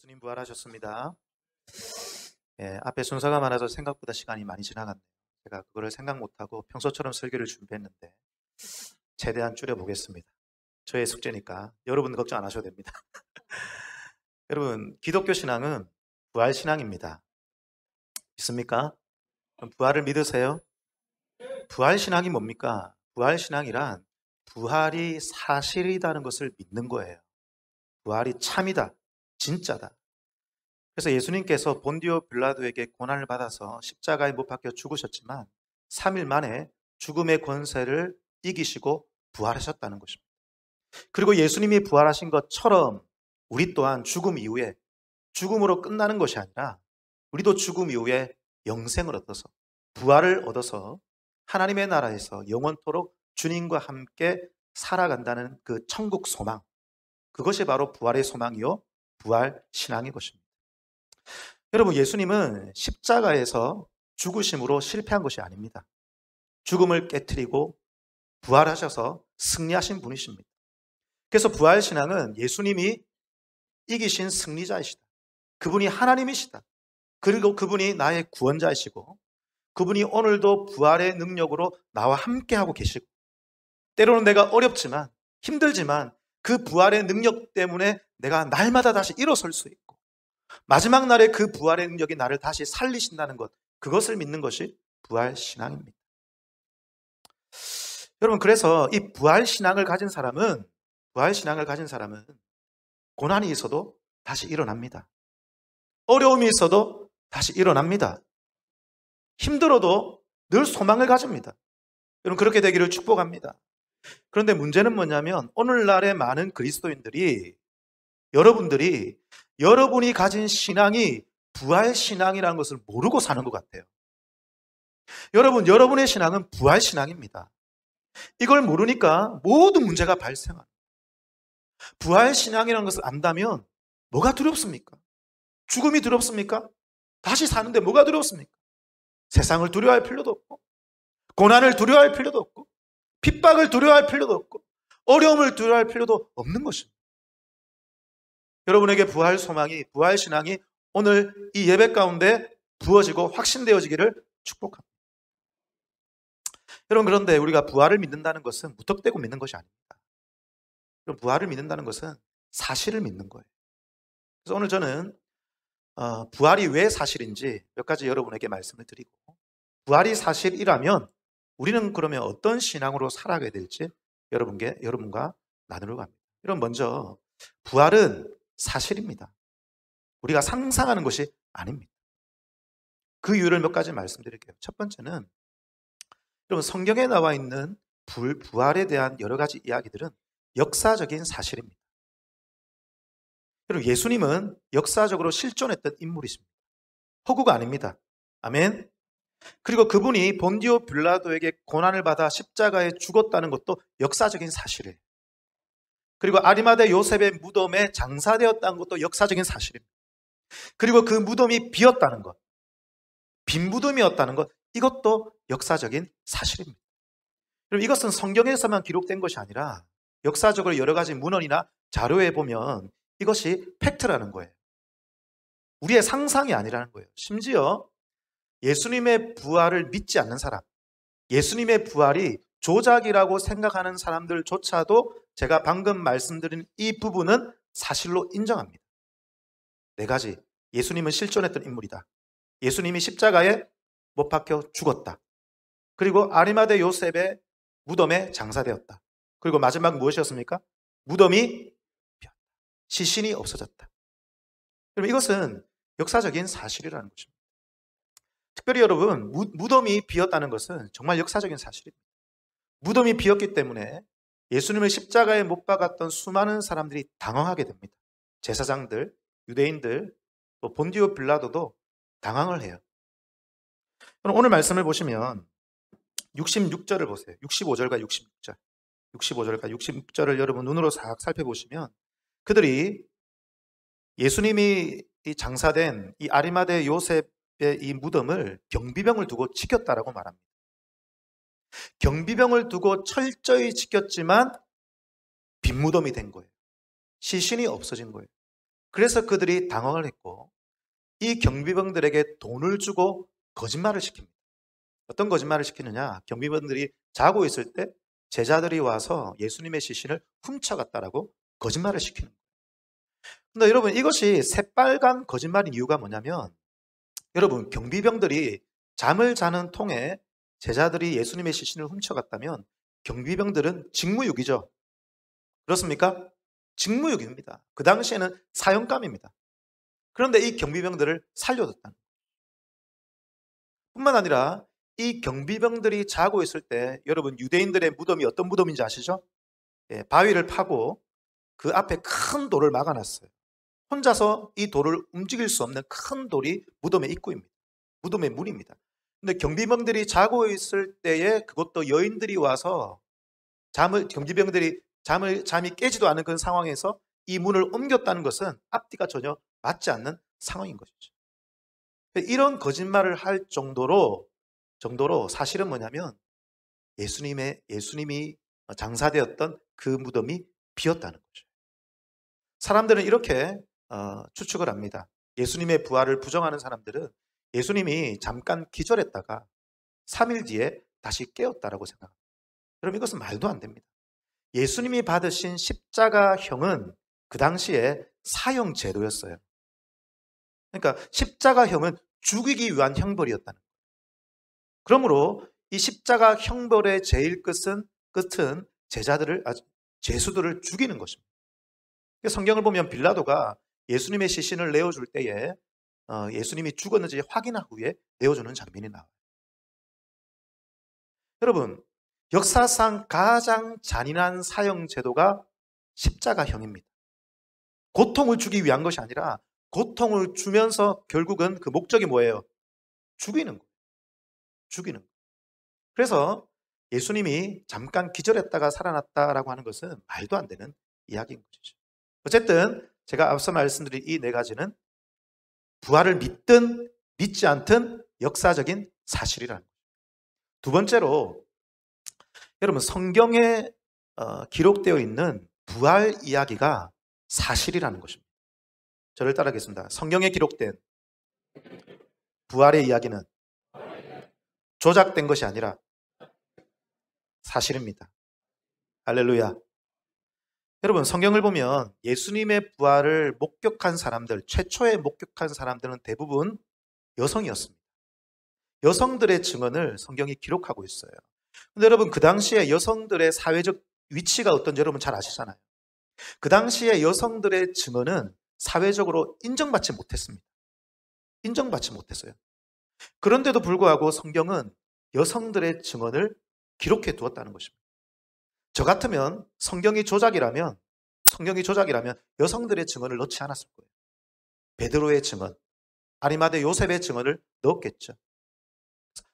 예수님 부활하셨습니다. 앞에 순서가 많아서 생각보다 시간이 많이 지나갔네요. 제가 그거를 생각 못하고 평소처럼 설교를 준비했는데 최대한 줄여보겠습니다. 저의 숙제니까 여러분 걱정 안 하셔도 됩니다. 여러분, 기독교 신앙은 부활 신앙입니다. 믿습니까? 그럼 부활을 믿으세요? 부활 신앙이 뭡니까? 부활 신앙이란 부활이 사실이라는 것을 믿는 거예요. 부활이 참이다, 진짜다. 그래서 예수님께서 본디오 빌라도에게 고난을 받아서 십자가에 못 박혀 죽으셨지만 3일 만에 죽음의 권세를 이기시고 부활하셨다는 것입니다. 그리고 예수님이 부활하신 것처럼 우리 또한 죽음 이후에 죽음으로 끝나는 것이 아니라 우리도 죽음 이후에 영생을 얻어서 부활을 얻어서 하나님의 나라에서 영원토록 주님과 함께 살아간다는 그 천국 소망, 그것이 바로 부활의 소망이요 부활 신앙인 것입니다. 여러분, 예수님은 십자가에서 죽으심으로 실패한 것이 아닙니다. 죽음을 깨트리고 부활하셔서 승리하신 분이십니다. 그래서 부활신앙은 예수님이 이기신 승리자이시다. 그분이 하나님이시다. 그리고 그분이 나의 구원자이시고 그분이 오늘도 부활의 능력으로 나와 함께하고 계시고 때로는 내가 어렵지만 힘들지만 그 부활의 능력 때문에 내가 날마다 다시 일어설 수 있고 마지막 날에 그 부활의 능력이 나를 다시 살리신다는 것, 그것을 믿는 것이 부활신앙입니다. 여러분, 그래서 이 부활신앙을 가진 사람은 고난이 있어도 다시 일어납니다. 어려움이 있어도 다시 일어납니다. 힘들어도 늘 소망을 가집니다. 여러분, 그렇게 되기를 축복합니다. 그런데 문제는 뭐냐면 오늘날의 많은 그리스도인들이 여러분이 가진 신앙이 부활신앙이라는 것을 모르고 사는 것 같아요. 여러분의 신앙은 부활신앙입니다. 이걸 모르니까 모든 문제가 발생합니다. 부활신앙이라는 것을 안다면 뭐가 두렵습니까? 죽음이 두렵습니까? 다시 사는데 뭐가 두렵습니까? 세상을 두려워할 필요도 없고 고난을 두려워할 필요도 없고 핍박을 두려워할 필요도 없고 어려움을 두려워할 필요도 없는 것입니다. 여러분에게 부활신앙이 오늘 이 예배 가운데 부어지고 확신되어지기를 축복합니다. 여러분, 그런데 우리가 부활을 믿는다는 것은 무턱대고 믿는 것이 아닙니다. 부활을 믿는다는 것은 사실을 믿는 거예요. 그래서 오늘 저는 부활이 왜 사실인지 몇 가지 여러분에게 말씀을 드리고 부활이 사실이라면 우리는 그러면 어떤 신앙으로 살아가야 될지 여러분과 나누려고 합니다. 여러분, 먼저 부활은 사실입니다. 우리가 상상하는 것이 아닙니다. 그 이유를 몇 가지 말씀드릴게요. 첫 번째는 여러분, 성경에 나와 있는 부활에 대한 여러 가지 이야기들은 역사적인 사실입니다. 여러분, 예수님은 역사적으로 실존했던 인물이십니다. 허구가 아닙니다. 아멘. 그리고 그분이 본디오 빌라도에게 고난을 받아 십자가에 죽었다는 것도 역사적인 사실이에요. 그리고 아리마대 요셉의 무덤에 장사되었다는 것도 역사적인 사실입니다. 그리고 그 무덤이 비었다는 것, 빈 무덤이었다는 것, 이것도 역사적인 사실입니다. 그럼 이것은 성경에서만 기록된 것이 아니라 역사적으로 여러 가지 문헌이나 자료에 보면 이것이 팩트라는 거예요. 우리의 상상이 아니라는 거예요. 심지어 예수님의 부활을 믿지 않는 사람, 예수님의 부활이 조작이라고 생각하는 사람들조차도 제가 방금 말씀드린 이 부분은 사실로 인정합니다. 네 가지. 예수님은 실존했던 인물이다. 예수님이 십자가에 못 박혀 죽었다. 그리고 아리마대 요셉의 무덤에 장사되었다. 그리고 마지막 무엇이었습니까? 무덤이 비었다. 시신이 없어졌다. 그럼 이것은 역사적인 사실이라는 것입니다. 특별히 여러분, 무덤이 비었다는 것은 정말 역사적인 사실입니다. 무덤이 비었기 때문에 예수님을 십자가에 못 박았던 수많은 사람들이 당황하게 됩니다. 제사장들, 유대인들, 또 본디오 빌라도도 당황을 해요. 오늘 말씀을 보시면 66절을 보세요. 65절과 66절. 65절과 66절을 여러분 눈으로 싹 살펴보시면 그들이 예수님이 장사된 이 아리마대 요셉의 이 무덤을 경비병을 두고 지켰다라고 말합니다. 경비병을 두고 철저히 지켰지만 빈 무덤이 된 거예요. 시신이 없어진 거예요. 그래서 그들이 당황을 했고 이 경비병들에게 돈을 주고 거짓말을 시킵니다. 어떤 거짓말을 시키느냐? 경비병들이 자고 있을 때 제자들이 와서 예수님의 시신을 훔쳐갔다라고 거짓말을 시키는 거예요. 근데 여러분, 이것이 새빨간 거짓말인 이유가 뭐냐면, 여러분, 경비병들이 잠을 자는 통에 제자들이 예수님의 시신을 훔쳐갔다면 경비병들은 직무유기죠. 그렇습니까? 직무유기입니다. 그 당시에는 사형감입니다. 그런데 이 경비병들을 살려뒀다는 거예요. 뿐만 아니라 이 경비병들이 자고 있을 때 여러분, 유대인들의 무덤이 어떤 무덤인지 아시죠? 예, 바위를 파고 그 앞에 큰 돌을 막아놨어요. 혼자서 이 돌을 움직일 수 없는 큰 돌이 무덤의 입구입니다. 무덤의 문입니다. 근데 경비병들이 자고 있을 때에 그것도 여인들이 와서 경비병들이 잠이 깨지도 않은 그런 상황에서 이 문을 옮겼다는 것은 앞뒤가 전혀 맞지 않는 상황인 것이죠. 이런 거짓말을 할 정도로 사실은 뭐냐면 예수님이 장사되었던 그 무덤이 비었다는 거죠. 사람들은 이렇게 추측을 합니다. 예수님의 부활을 부정하는 사람들은 예수님이 잠깐 기절했다가 3일 뒤에 다시 깨었다라고 생각합니다. 그럼 이것은 말도 안 됩니다. 예수님이 받으신 십자가형은 그 당시에 사형제도였어요. 그러니까 십자가형은 죽이기 위한 형벌이었다는 거예요. 그러므로 이 십자가 형벌의 제일 끝은 죄수들을 죽이는 것입니다. 성경을 보면 빌라도가 예수님의 시신을 내어줄 때에 예수님이 죽었는지 확인한 후에 내어주는 장면이 나와요. 여러분, 역사상 가장 잔인한 사형 제도가 십자가형입니다. 고통을 주기 위한 것이 아니라 고통을 주면서 결국은 그 목적이 뭐예요? 죽이는 거예요. 죽이는 거예요. 그래서 예수님이 잠깐 기절했다가 살아났다라고 하는 것은 말도 안 되는 이야기인 것이죠. 어쨌든 제가 앞서 말씀드린 이 네 가지는 부활을 믿든 믿지 않든 역사적인 사실이라는 거죠. 두 번째로, 여러분, 성경에 기록되어 있는 부활 이야기가 사실이라는 것입니다. 저를 따라하겠습니다. 성경에 기록된 부활의 이야기는 조작된 것이 아니라 사실입니다. 할렐루야. 여러분, 성경을 보면 예수님의 부활을 목격한 사람들, 최초에 목격한 사람들은 대부분 여성이었습니다. 여성들의 증언을 성경이 기록하고 있어요. 근데 여러분, 그 당시에 여성들의 사회적 위치가 어떤지 여러분 잘 아시잖아요. 그 당시에 여성들의 증언은 사회적으로 인정받지 못했습니다. 인정받지 못했어요. 그런데도 불구하고 성경은 여성들의 증언을 기록해 두었다는 것입니다. 저 같으면 성경이 조작이라면 여성들의 증언을 넣지 않았을 거예요. 베드로의 증언, 아리마대 요셉의 증언을 넣었겠죠.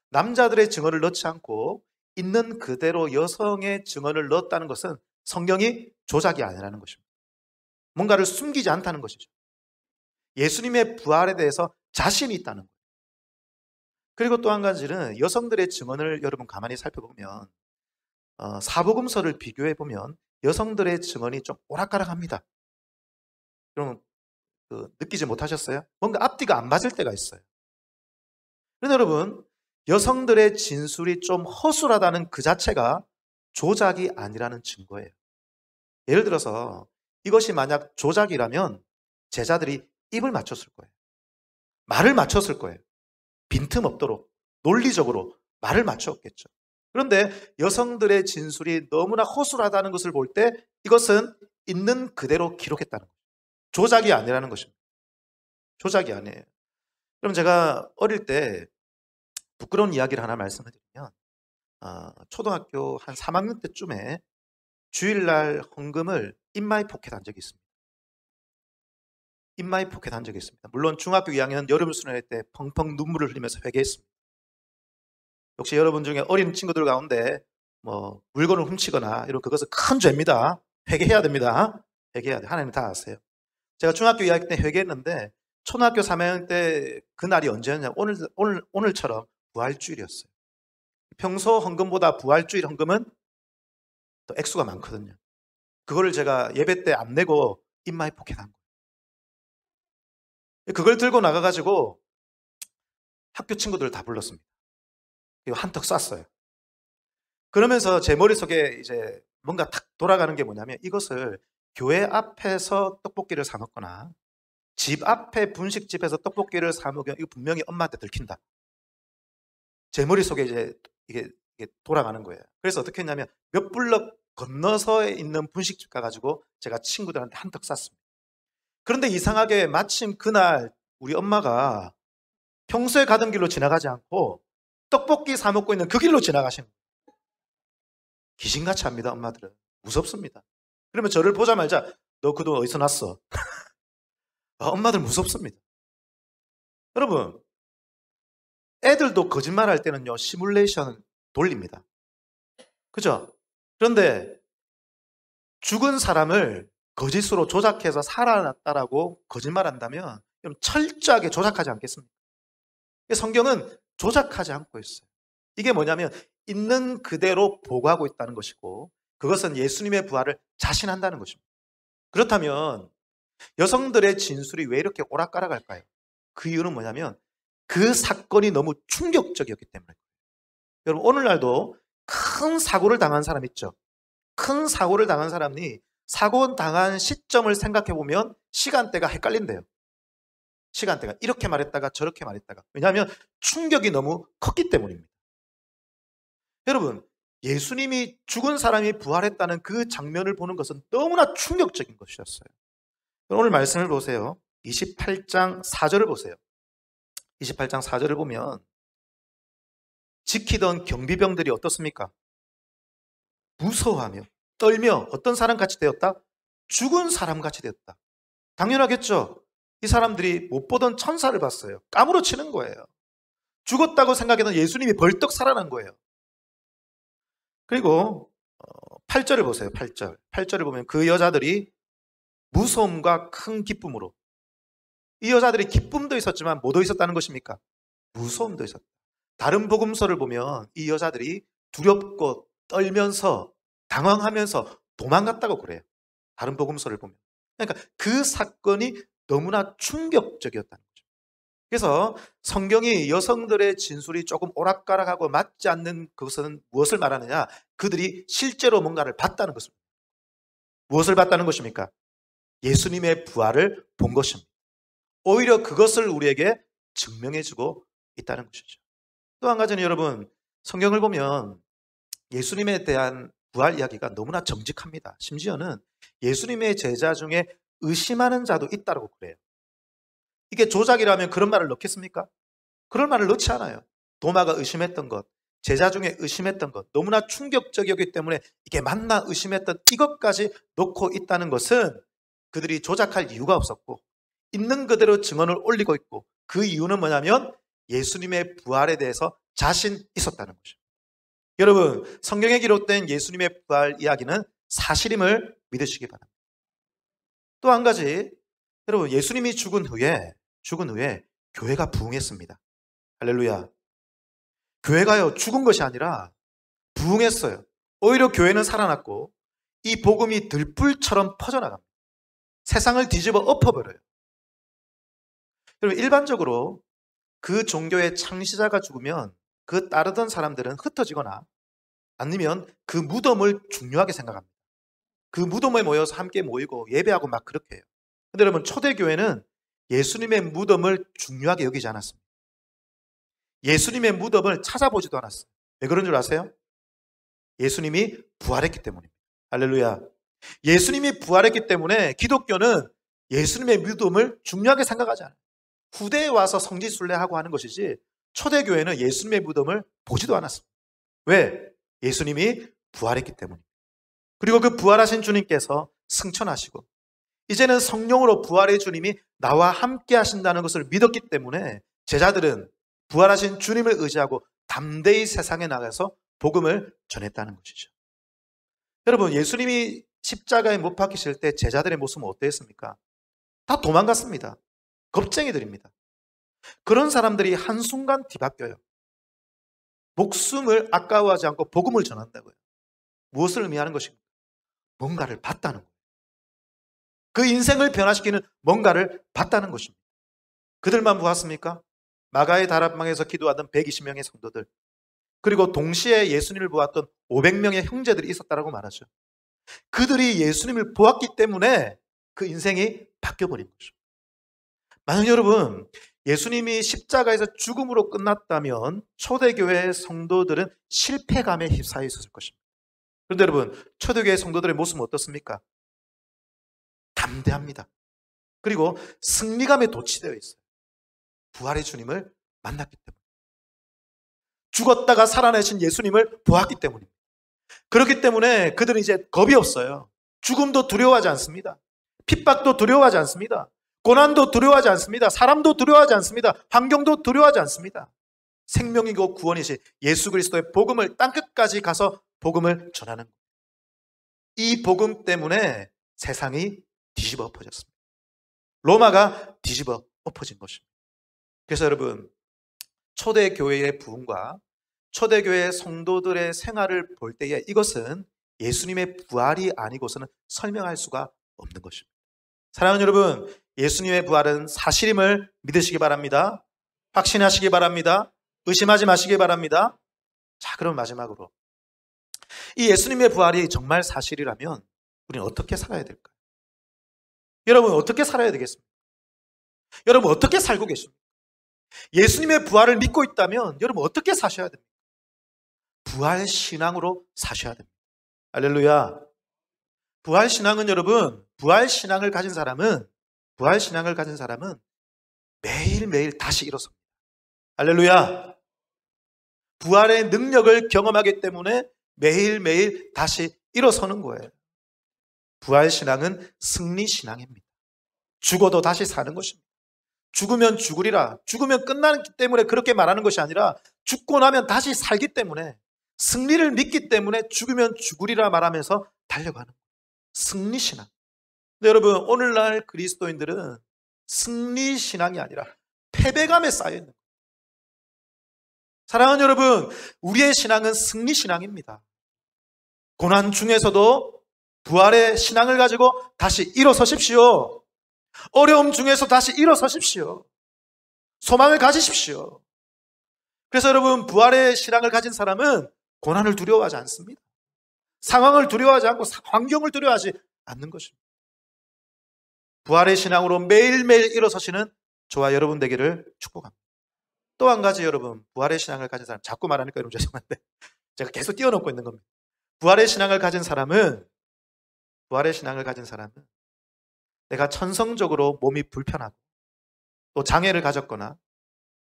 남자들의 증언을 넣지 않고 있는 그대로 여성의 증언을 넣었다는 것은 성경이 조작이 아니라는 것입니다. 뭔가를 숨기지 않다는 것이죠. 예수님의 부활에 대해서 자신이 있다는 거예요. 그리고 또 한 가지는 여성들의 증언을 여러분 가만히 살펴보면 사복음서를 비교해 보면 여성들의 증언이 좀 오락가락합니다. 여러분 느끼지 못하셨어요? 뭔가 앞뒤가 안 맞을 때가 있어요. 그런데 여러분, 여성들의 진술이 좀 허술하다는 그 자체가 조작이 아니라는 증거예요. 예를 들어서 이것이 만약 조작이라면 제자들이 입을 맞췄을 거예요. 말을 맞췄을 거예요. 빈틈없도록 논리적으로 말을 맞췄겠죠. 그런데 여성들의 진술이 너무나 허술하다는 것을 볼 때 이것은 있는 그대로 기록했다는 거예요. 조작이 아니라는 것입니다. 조작이 아니에요. 그럼 제가 어릴 때 부끄러운 이야기를 하나 말씀을 드리면 초등학교 한 3학년 때쯤에 주일날 헌금을 인마이 포켓한 적이 있습니다. 인마이 포켓한 적이 있습니다. 물론 중학교 2학년 여름 수련회 때 펑펑 눈물을 흘리면서 회개했습니다. 역시 여러분 중에 어린 친구들 가운데 뭐 물건을 훔치거나 이런 그것은 큰 죄입니다. 회개해야 됩니다. 회개해야 돼요. 하나님 다 아세요. 제가 중학교 2학년 때 회개했는데 초등학교 3학년 때 그날이 언제였냐? 오늘처럼 부활주일이었어요. 평소 헌금보다 부활주일 헌금은 또 액수가 많거든요. 그거를 제가 예배 때 안 내고 인마이 포켓한 거예요. 그걸 들고 나가가지고 학교 친구들을 다 불렀습니다. 그리고 한턱 쐈어요. 그러면서 제 머릿속에 이제 뭔가 탁 돌아가는 게 뭐냐면, 이것을 교회 앞에서 떡볶이를 사 먹거나 집 앞에 분식집에서 떡볶이를 사 먹으면 이거 분명히 엄마한테 들킨다. 제 머릿속에 이제 이게 돌아가는 거예요. 그래서 어떻게 했냐면, 몇 블럭 건너서 있는 분식집 가가지고 제가 친구들한테 한턱 쐈습니다. 그런데 이상하게 마침 그날 우리 엄마가 평소에 가던 길로 지나가지 않고 떡볶이 사 먹고 있는 그 길로 지나가시는 거예요. 귀신같이 합니다. 엄마들은 무섭습니다. 그러면 저를 보자마자 너 그 돈 어디서 났어? 엄마들 무섭습니다. 여러분, 애들도 거짓말할 때는요 시뮬레이션 돌립니다. 그죠? 그런데 죽은 사람을 거짓으로 조작해서 살아났다라고 거짓말한다면 그럼 철저하게 조작하지 않겠습니까? 성경은 조작하지 않고 있어요. 이게 뭐냐면 있는 그대로 보고하고 있다는 것이고, 그것은 예수님의 부활을 자신한다는 것입니다. 그렇다면 여성들의 진술이 왜 이렇게 오락가락할까요? 그 이유는 뭐냐면 그 사건이 너무 충격적이었기 때문에. 여러분, 오늘날도 큰 사고를 당한 사람 있죠? 큰 사고를 당한 사람이 사고 당한 시점을 생각해 보면 시간대가 헷갈린대요. 시간대가 이렇게 말했다가 저렇게 말했다가. 왜냐하면 충격이 너무 컸기 때문입니다. 여러분, 예수님이 죽은 사람이 부활했다는 그 장면을 보는 것은 너무나 충격적인 것이었어요. 오늘 말씀을 보세요. 28장 4절을 보세요. 28장 4절을 보면 지키던 경비병들이 어떻습니까? 무서워하며 떨며 어떤 사람같이 되었다? 죽은 사람같이 되었다. 당연하겠죠. 이 사람들이 못 보던 천사를 봤어요. 까무러치는 거예요. 죽었다고 생각했던 예수님이 벌떡 살아난 거예요. 그리고 8절을 보세요. 8절. 8절을 보면 그 여자들이 무서움과 큰 기쁨으로, 이 여자들이 기쁨도 있었지만 뭐도 있었다는 것입니까? 무서움도 있었다. 다른 복음서를 보면 이 여자들이 두렵고 떨면서 당황하면서 도망갔다고 그래요. 다른 복음서를 보면. 그러니까 그 사건이 너무나 충격적이었다는 거죠. 그래서 성경이 여성들의 진술이 조금 오락가락하고 맞지 않는 것은 무엇을 말하느냐? 그들이 실제로 뭔가를 봤다는 것입니다. 무엇을 봤다는 것입니까? 예수님의 부활을 본 것입니다. 오히려 그것을 우리에게 증명해주고 있다는 것이죠. 또 한 가지는 여러분, 성경을 보면 예수님에 대한 부활 이야기가 너무나 정직합니다. 심지어는 예수님의 제자 중에 의심하는 자도 있다고 그래요. 이게 조작이라면 그런 말을 넣겠습니까? 그런 말을 넣지 않아요. 도마가 의심했던 것, 제자 중에 의심했던 것, 너무나 충격적이었기 때문에 이게 맞나 의심했던 이것까지 놓고 있다는 것은 그들이 조작할 이유가 없었고 있는 그대로 증언을 올리고 있고, 그 이유는 뭐냐면 예수님의 부활에 대해서 자신 있었다는 거죠. 여러분, 성경에 기록된 예수님의 부활 이야기는 사실임을 믿으시기 바랍니다. 또 한 가지, 여러분, 예수님이 죽은 후에 교회가 부흥했습니다. 할렐루야. 교회가요 죽은 것이 아니라 부흥했어요. 오히려 교회는 살아났고 이 복음이 들불처럼 퍼져나갑니다. 세상을 뒤집어 엎어버려요. 여러분, 일반적으로 그 종교의 창시자가 죽으면 그 따르던 사람들은 흩어지거나 아니면 그 무덤을 중요하게 생각합니다. 그 무덤에 모여서 함께 모이고 예배하고 막 그렇게 해요. 그런데 여러분, 초대교회는 예수님의 무덤을 중요하게 여기지 않았습니다. 예수님의 무덤을 찾아보지도 않았어요. 왜 그런 줄 아세요? 예수님이 부활했기 때문입니다. 할렐루야. 예수님이 부활했기 때문에 기독교는 예수님의 무덤을 중요하게 생각하지 않아요. 후대에 와서 성지순례하고 하는 것이지 초대교회는 예수님의 무덤을 보지도 않았습니다. 왜? 예수님이 부활했기 때문입니다. 그리고 그 부활하신 주님께서 승천하시고 이제는 성령으로 부활의 주님이 나와 함께 하신다는 것을 믿었기 때문에 제자들은 부활하신 주님을 의지하고 담대히 세상에 나가서 복음을 전했다는 것이죠. 여러분, 예수님이 십자가에 못 박히실 때 제자들의 모습은 어땠습니까? 다 도망갔습니다. 겁쟁이들입니다. 그런 사람들이 한순간 뒤바뀌어요. 목숨을 아까워하지 않고 복음을 전한다고요. 무엇을 의미하는 것입니까? 뭔가를 봤다는 거예요. 그 인생을 변화시키는 뭔가를 봤다는 것입니다. 그들만 보았습니까? 마가의 다락방에서 기도하던 120명의 성도들, 그리고 동시에 예수님을 보았던 500명의 형제들이 있었다고 말하죠. 그들이 예수님을 보았기 때문에 그 인생이 바뀌어버린 거죠. 만약 여러분, 예수님이 십자가에서 죽음으로 끝났다면 초대교회 성도들은 실패감에 휩싸여 있었을 것입니다. 그런데 여러분, 초대교회 성도들의 모습은 어떻습니까? 담대합니다. 그리고 승리감에 도취되어 있어요. 부활의 주님을 만났기 때문에. 죽었다가 살아내신 예수님을 보았기 때문입니다. 그렇기 때문에 그들은 이제 겁이 없어요. 죽음도 두려워하지 않습니다. 핍박도 두려워하지 않습니다. 고난도 두려워하지 않습니다. 사람도 두려워하지 않습니다. 환경도 두려워하지 않습니다. 생명이고 구원이신 예수 그리스도의 복음을 땅끝까지 가서 복음을 전하는 거예요. 이 복음 때문에 세상이 뒤집어 엎어졌습니다. 로마가 뒤집어 엎어진 것입니다. 그래서 여러분, 초대교회의 부흥과 초대교회 성도들의 생활을 볼 때에 이것은 예수님의 부활이 아니고서는 설명할 수가 없는 것입니다. 사랑하는 여러분, 예수님의 부활은 사실임을 믿으시기 바랍니다. 확신하시기 바랍니다. 의심하지 마시기 바랍니다. 자, 그럼 마지막으로 이 예수님의 부활이 정말 사실이라면 우리는 어떻게 살아야 될까요? 여러분, 어떻게 살아야 되겠습니까? 여러분, 어떻게 살고 계십니까? 예수님의 부활을 믿고 있다면 여러분 어떻게 사셔야 됩니까? 부활 신앙으로 사셔야 됩니다. 할렐루야. 부활 신앙은 여러분, 부활 신앙을 가진 사람은 매일매일 다시 일어섭니다. 할렐루야. 부활의 능력을 경험하기 때문에 매일매일 다시 일어서는 거예요. 부활 신앙은 승리 신앙입니다. 죽어도 다시 사는 것입니다. 죽으면 죽으리라, 죽으면 끝나기 때문에 그렇게 말하는 것이 아니라 죽고 나면 다시 살기 때문에, 승리를 믿기 때문에 죽으면 죽으리라 말하면서 달려가는 거예요. 승리신앙. 근데 여러분, 오늘날 그리스도인들은 승리신앙이 아니라 패배감에 쌓여있는 거예요. 사랑하는 여러분, 우리의 신앙은 승리신앙입니다. 고난 중에서도 부활의 신앙을 가지고 다시 일어서십시오. 어려움 중에서 다시 일어서십시오. 소망을 가지십시오. 그래서 여러분, 부활의 신앙을 가진 사람은 고난을 두려워하지 않습니다. 상황을 두려워하지 않고 환경을 두려워하지 않는 것입니다. 부활의 신앙으로 매일매일 일어서시는 저와 여러분 되기를 축복합니다. 또 한 가지, 여러분, 부활의 신앙을 가진 사람, 자꾸 말하니까 여러분 죄송한데 제가 계속 띄워놓고 있는 겁니다. 부활의 신앙을 가진 사람은 내가 천성적으로 몸이 불편하고 또 장애를 가졌거나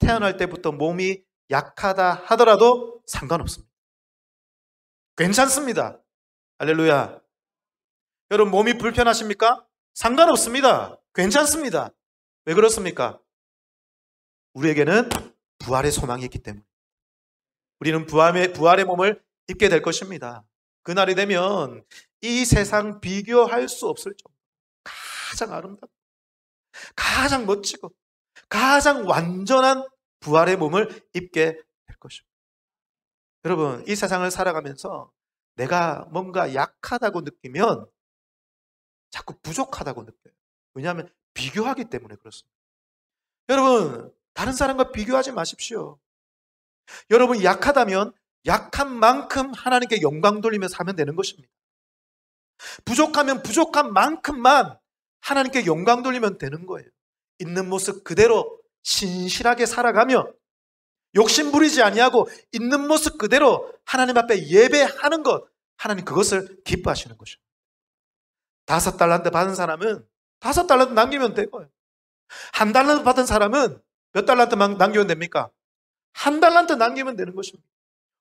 태어날 때부터 몸이 약하다 하더라도 상관없습니다. 괜찮습니다. 할렐루야. 여러분, 몸이 불편하십니까? 상관없습니다. 괜찮습니다. 왜 그렇습니까? 우리에게는 부활의 소망이 있기 때문에 우리는 부활의 몸을 입게 될 것입니다. 그날이 되면 이 세상 비교할 수 없을 정도 가장 아름답고 가장 멋지고 가장 완전한 부활의 몸을 입게 될 것입니다. 여러분, 이 세상을 살아가면서 내가 뭔가 약하다고 느끼면 자꾸 부족하다고 느껴요. 왜냐하면 비교하기 때문에 그렇습니다. 여러분, 다른 사람과 비교하지 마십시오. 여러분, 약하다면 약한 만큼 하나님께 영광 돌리며 살면 되는 것입니다. 부족하면 부족한 만큼만 하나님께 영광 돌리면 되는 거예요. 있는 모습 그대로 신실하게 살아가며 욕심 부리지 아니하고 있는 모습 그대로 하나님 앞에 예배하는 것, 하나님 그것을 기뻐하시는 것입니다. 5달란트 받은 사람은 5달란트 남기면 되고요. 1달란트 받은 사람은 몇 달란트만 남기면 됩니까? 1달란트 남기면 되는 것입니다.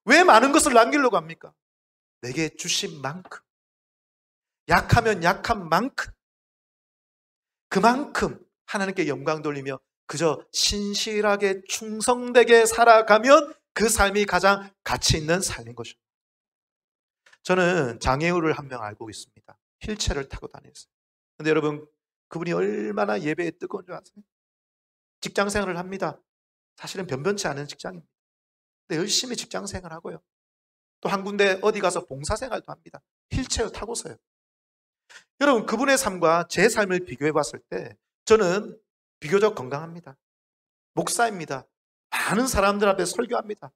왜 많은 것을 남기려고 합니까? 내게 주신 만큼, 약하면 약한 만큼, 그만큼 하나님께 영광 돌리며 그저 신실하게 충성되게 살아가면 그 삶이 가장 가치 있는 삶인 것입니다. 저는 장애우를 한 명 알고 있습니다. 휠체어를 타고 다녔어요. 그런데 여러분, 그분이 얼마나 예배에 뜨거운 줄 아세요? 직장 생활을 합니다. 사실은 변변치 않은 직장입니다. 근데 열심히 직장 생활하고요. 또 한 군데 어디 가서 봉사 생활도 합니다. 휠체어 타고서요. 여러분, 그분의 삶과 제 삶을 비교해 봤을 때 저는 비교적 건강합니다. 목사입니다. 많은 사람들 앞에 설교합니다.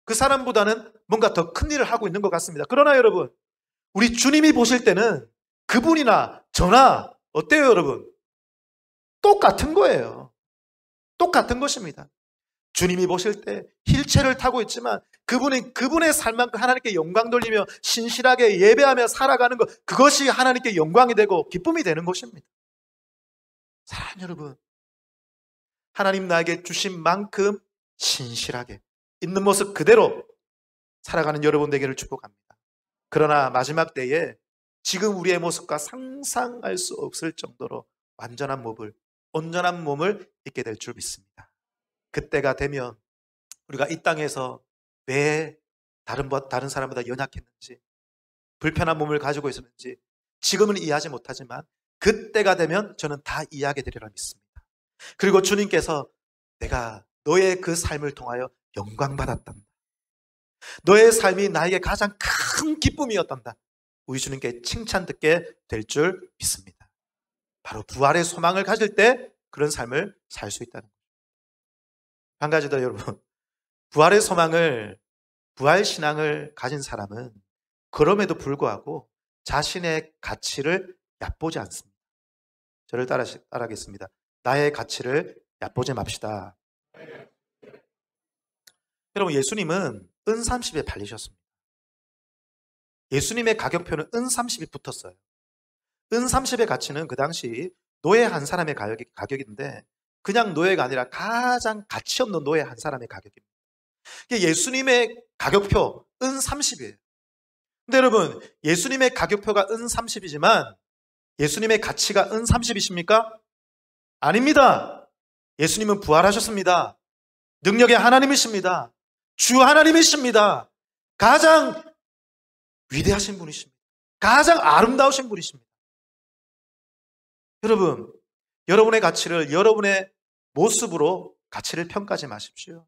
그 사람보다는 뭔가 더 큰 일을 하고 있는 것 같습니다. 그러나 여러분, 우리 주님이 보실 때는 그분이나 저나 어때요, 여러분? 똑같은 거예요. 똑같은 것입니다. 주님이 보실 때 휠체어를 타고 있지만 그분이 그분의 삶만큼 하나님께 영광 돌리며 신실하게 예배하며 살아가는 것, 그것이 하나님께 영광이 되고 기쁨이 되는 것입니다. 사랑하는 여러분, 하나님 나에게 주신 만큼 신실하게 있는 모습 그대로 살아가는 여러분 되기를 축복합니다. 그러나 마지막 때에 지금 우리의 모습과 상상할 수 없을 정도로 완전한 몸을, 온전한 몸을 입게 될 줄 믿습니다. 그때가 되면 우리가 이 땅에서 왜 다른 사람보다 연약했는지, 불편한 몸을 가지고 있었는지 지금은 이해하지 못하지만 그때가 되면 저는 다 이해하게 되리라 믿습니다. 그리고 주님께서 내가 너의 그 삶을 통하여 영광받았단다, 너의 삶이 나에게 가장 큰 기쁨이었단다, 우리 주님께 칭찬 듣게 될 줄 믿습니다. 바로 부활의 소망을 가질 때 그런 삶을 살 수 있다는 거죠. 한 가지 더 여러분, 부활의 소망을, 부활신앙을 가진 사람은 그럼에도 불구하고 자신의 가치를 얕보지 않습니다. 저를 따라하겠습니다. 나의 가치를 얕보지 맙시다. 여러분, 예수님은 은30에 팔리셨습니다. 예수님의 가격표는 은30이 붙었어요. 은30의 가치는 그 당시 노예 한 사람의 가격인데 그냥 노예가 아니라 가장 가치 없는 노예 한 사람의 가격입니다. 예수님의 가격표 은30이에요. 근데 여러분, 예수님의 가격표가 은30이지만 예수님의 가치가 은30이십니까? 아닙니다. 예수님은 부활하셨습니다. 능력의 하나님이십니다. 주 하나님이십니다. 가장 위대하신 분이십니다. 가장 아름다우신 분이십니다. 여러분, 여러분의 가치를 여러분의 모습으로 가치를 평가하지 마십시오.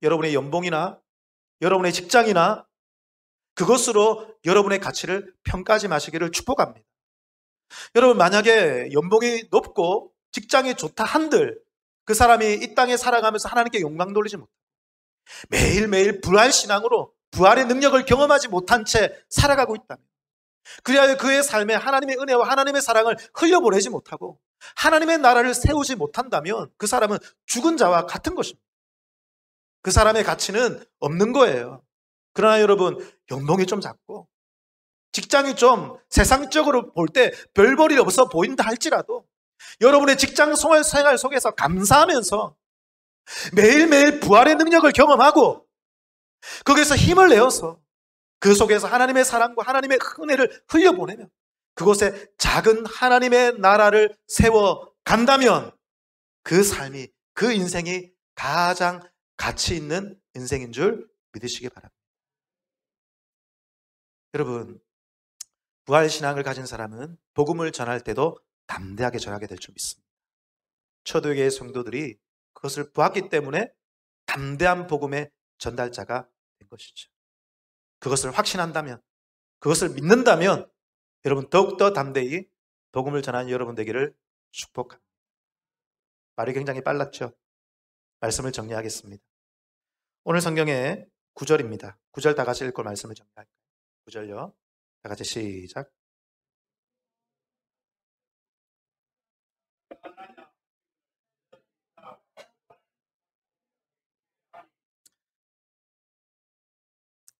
여러분의 연봉이나 여러분의 직장이나 그것으로 여러분의 가치를 평가하지 마시기를 축복합니다. 여러분, 만약에 연봉이 높고 직장이 좋다 한들 그 사람이 이 땅에 살아가면서 하나님께 영광 돌리지 못하고 매일매일 부활신앙으로 부활의 능력을 경험하지 못한 채 살아가고 있다면, 그리하여 그의 삶에 하나님의 은혜와 하나님의 사랑을 흘려보내지 못하고 하나님의 나라를 세우지 못한다면 그 사람은 죽은 자와 같은 것입니다. 그 사람의 가치는 없는 거예요. 그러나 여러분, 연봉이 좀 작고 직장이 좀 세상적으로 볼 때 별 볼일 없어 보인다 할지라도 여러분의 직장 생활 속에서 감사하면서 매일매일 부활의 능력을 경험하고 거기에서 힘을 내어서 그 속에서 하나님의 사랑과 하나님의 은혜를 흘려보내면 그곳에 작은 하나님의 나라를 세워 간다면 그 삶이, 그 인생이 가장 가치 있는 인생인 줄 믿으시기 바랍니다. 여러분, 부활신앙을 가진 사람은 복음을 전할 때도 담대하게 전하게 될 줄 믿습니다. 초대교회의 성도들이 그것을 보았기 때문에 담대한 복음의 전달자가 된 것이죠. 그것을 확신한다면, 그것을 믿는다면 여러분 더욱더 담대히 복음을 전하는 여러분 되기를 축복합니다. 말이 굉장히 빨랐죠? 말씀을 정리하겠습니다. 오늘 성경의 9절입니다. 9절 다 같이 읽고 말씀을 정리할까요? 9절요. 다 같이 시작.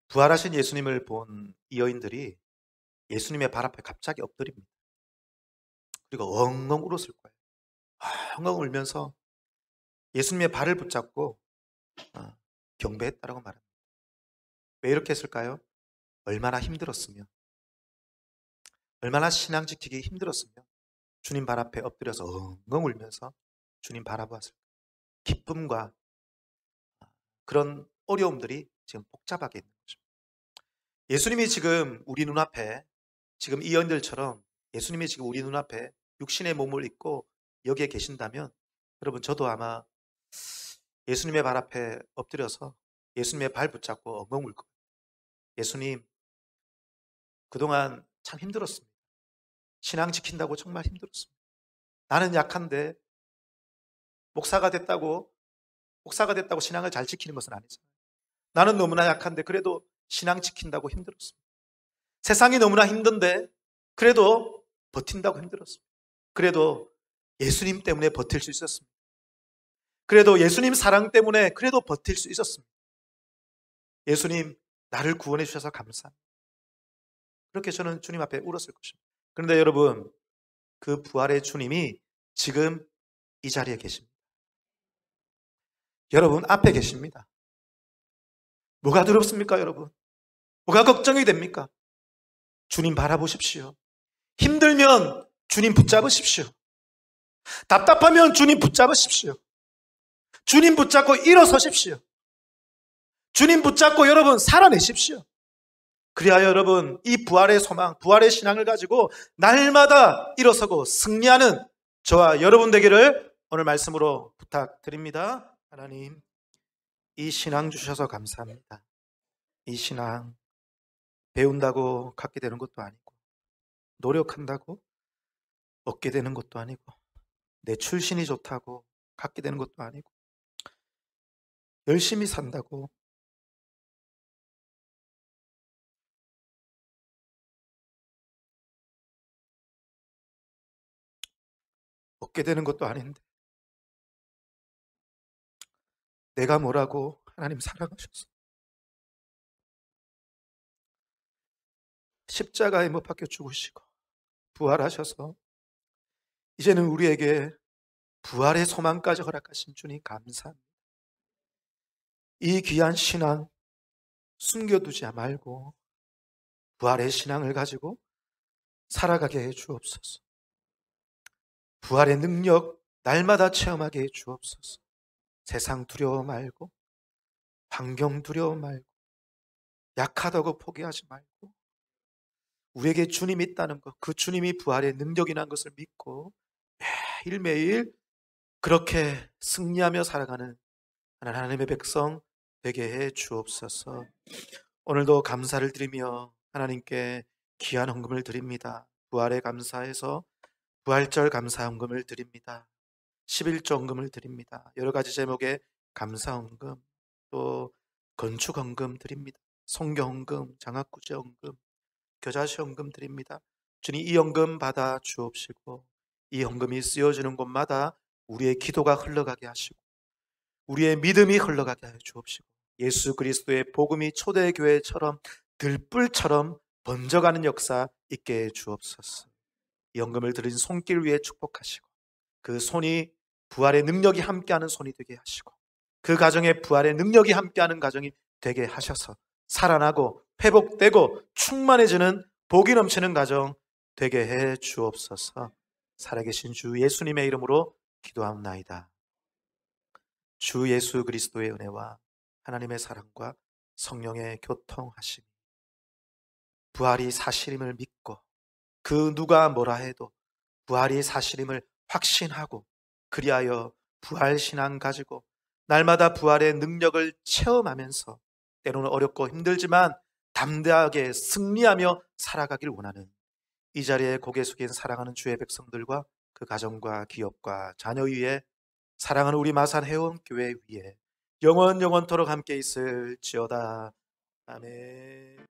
부활하신 예수님을 본 이 여인들이 예수님의 발 앞에 갑자기 엎드립니다. 그리고 엉엉 울었을 거예요. 엉엉 울면서 예수님의 발을 붙잡고 경배했다라고 말합니다. 왜 이렇게 했을까요? 얼마나 힘들었으면, 얼마나 신앙 지키기 힘들었으면 주님 발 앞에 엎드려서 엉엉 울면서 주님 바라보았을까요? 기쁨과 그런 어려움들이 지금 복잡하게 있는 거죠. 예수님이 지금 우리 눈앞에, 지금 이 여인들처럼 예수님이 지금 우리 눈앞에 육신의 몸을 입고 여기에 계신다면 여러분, 저도 아마 예수님의 발 앞에 엎드려서 예수님의 발 붙잡고 엉엉 울 거예요. 예수님, 그동안 참 힘들었습니다. 신앙 지킨다고 정말 힘들었습니다. 나는 약한데 목사가 됐다고 신앙을 잘 지키는 것은 아니잖아요. 나는 너무나 약한데 그래도 신앙 지킨다고 힘들었습니다. 세상이 너무나 힘든데 그래도 버틴다고 힘들었습니다. 그래도 예수님 때문에 버틸 수 있었습니다. 그래도 예수님 사랑 때문에 그래도 버틸 수 있었습니다. 예수님 나를 구원해 주셔서 감사합니다. 그렇게 저는 주님 앞에 울었을 것입니다. 그런데 여러분, 그 부활의 주님이 지금 이 자리에 계십니다. 여러분 앞에 계십니다. 뭐가 두렵습니까, 여러분? 뭐가 걱정이 됩니까? 주님 바라보십시오. 힘들면 주님 붙잡으십시오. 답답하면 주님 붙잡으십시오. 주님 붙잡고 일어서십시오. 주님 붙잡고 여러분 살아내십시오. 그리하여 여러분 이 부활의 소망, 부활의 신앙을 가지고 날마다 일어서고 승리하는 저와 여러분 되기를 오늘 말씀으로 부탁드립니다. 하나님, 이 신앙 주셔서 감사합니다. 이 신앙 배운다고 갖게 되는 것도 아니고 노력한다고 얻게 되는 것도 아니고 내 출신이 좋다고 갖게 되는 것도 아니고 열심히 산다고 얻게 되는 것도 아닌데 내가 뭐라고 하나님 사랑하셔서 십자가에 못 박혀 죽으시고 부활하셔서 이제는 우리에게 부활의 소망까지 허락하신 주님 감사합니다. 이 귀한 신앙 숨겨두지 말고 부활의 신앙을 가지고 살아가게 해 주옵소서. 부활의 능력 날마다 체험하게 해 주옵소서. 세상 두려워 말고 환경 두려워 말고 약하다고 포기하지 말고 우리에게 주님이 있다는 것, 그 주님이 부활의 능력이라는 것을 믿고 매일매일 그렇게 승리하며 살아가는 하나님의 백성 되게 해 주옵소서. 오늘도 감사를 드리며 하나님께 귀한 헌금을 드립니다. 부활에 감사해서 부활절 감사 헌금을 드립니다. 11조 헌금을 드립니다. 여러 가지 제목의 감사 헌금, 또 건축 헌금 드립니다. 성경 헌금, 장학구제 헌금, 겨자씨 헌금 드립니다. 주님 이 헌금 받아 주옵시고 이 헌금이 쓰여지는 곳마다 우리의 기도가 흘러가게 하시고 우리의 믿음이 흘러가게 하여 주옵시고 예수 그리스도의 복음이 초대교회처럼 들불처럼 번져가는 역사 있게 해 주옵소서. 이 헌금을 드린 손길 위에 축복하시고 그 손이 부활의 능력이 함께하는 손이 되게 하시고 그 가정에 부활의 능력이 함께하는 가정이 되게 하셔서 살아나고 회복되고 충만해지는 복이 넘치는 가정 되게 해 주옵소서. 살아계신 주 예수님의 이름으로 기도합나이다. 주 예수 그리스도의 은혜와 하나님의 사랑과 성령의 교통하심, 부활이 사실임을 믿고 그 누가 뭐라 해도 부활이 사실임을 확신하고 그리하여 부활신앙 가지고 날마다 부활의 능력을 체험하면서 때로는 어렵고 힘들지만 담대하게 승리하며 살아가길 원하는 이 자리에 고개 숙인 사랑하는 주의 백성들과 그 가정과 기업과 자녀 위에 사랑하는 우리 마산 회원교회 위에 영원토록 함께 있을지어다. 아멘.